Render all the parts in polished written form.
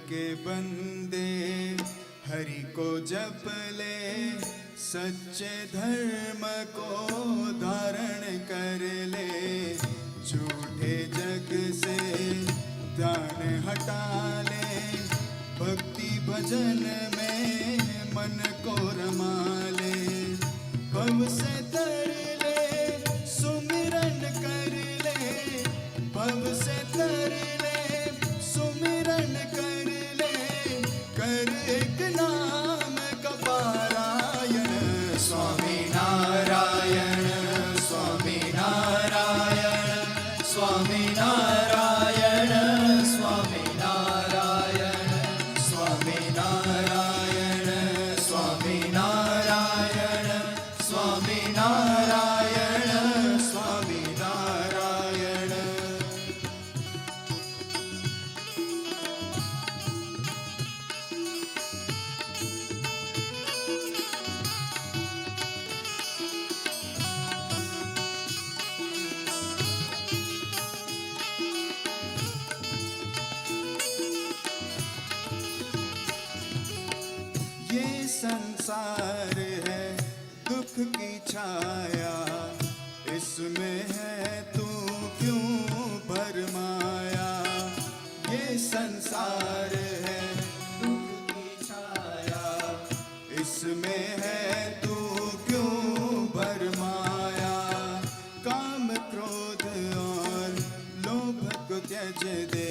के बंदे हरि को जप ले, सच्चे धर्म को धारण कर ले। झूठे जग से ध्यान हटा ले, भक्ति भजन में मन को रमा ले। भव से तर ले, सुमिरन कर ले, भव से तर ले, सुमिरन कर ले। कर एक नाम का पारायण, स्वामी नारायण, स्वामी नारायण, स्वामी नारायण, स्वामी नारायण, स्वामी नारायण, स्वामी नारायण, स्वामी नारायण, स्वामी नारायण। ये संसार है दुख की छाया, इसमें है तू क्यों भरमाया। ये संसार है दुख की छाया, इसमें है तू क्यों भरमाया। काम क्रोध और लोभ को त्यज दे,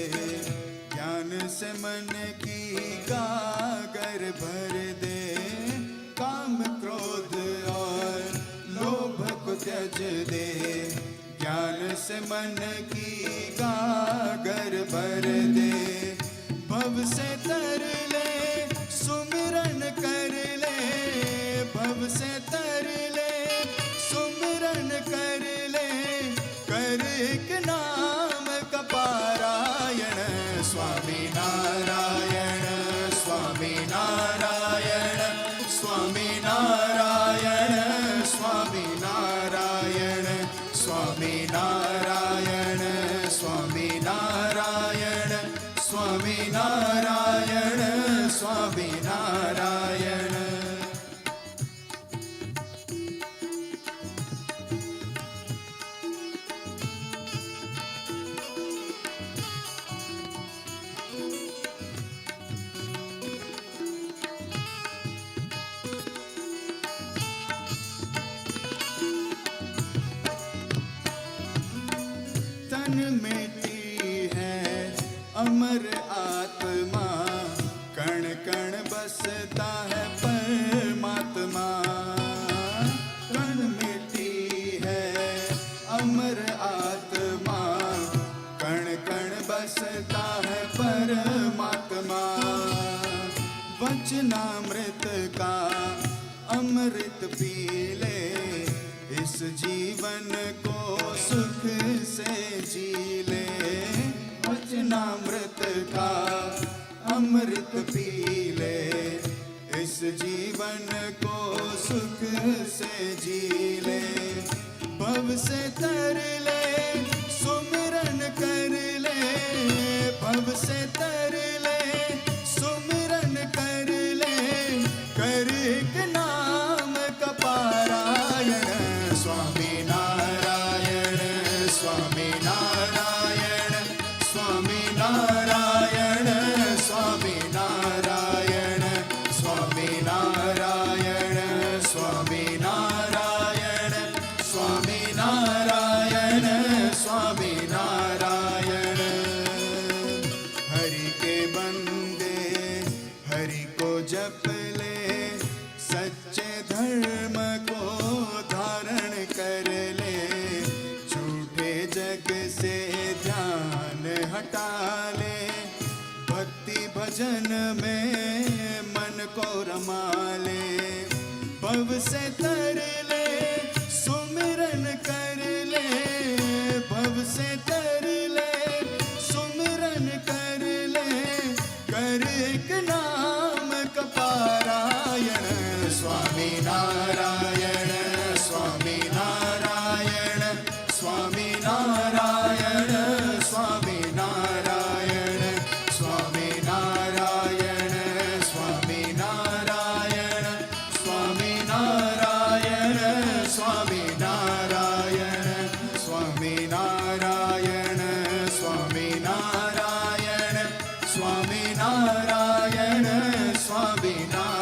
ज्ञान से मन की गागर भर दे। काम क्रोध और लोभ को त्यज दे, ज्ञान से मन की गागर भर दे। भव से तर ले, सुमिरन कर ले, भव से तर ले, सुमिरन कर ले। कर एक नाम का पारायण, स्वामी नारायण, स्वामी नारायण, स्वामी नारायण, स्वामी नारायण, स्वामी नारायण, स्वामी नारायण, स्वामी नारायण, स्वामी नारायण। तन मिट्टी है अमर आत्मा, कण कण बसता है परमात्मा। तन मिट्टी है अमर आत्मा, कण कण बसता है परमात्मा। वचनामृत का अमृत पी ले, इस जीवन को सुख से जी ले। वचनामृत का अमृत पी ले, इस जीवन को सुख से जी ले। भव से तर ले, सुमिरन कर ले, भव से तर ले, सुमिरन कर ले। कर एक नाम का पारायण, स्वामी नारायण, स्वामी नारायण, स्वामी नारायण, स्वामी नारायण, स्वामी नारायण, स्वामी नारायण, स्वामी नारायण, स्वामी नारायण। हरि के बंदे हरि को जप ले, सच्चे धर्म को धारण कर ले। झूठे जग से ध्यान हटा ले, भक्ति भजन में मन को रमा ले। भव से तर ले, सुमिरन कर ले, भव से तर ले, सुमिरन कर ले। कर एक नाम का पारायण, स्वामी नारायण, स्वामी नारायण, स्वामी नारायण, स्वामी नारायण, स्वामी नारायण। નારાયણ સ્વામી નારાયણ સ્વામી નારાયણ સ્વામી નારાયણ સ્વામી નારાયણ સ્વામી નારાયણ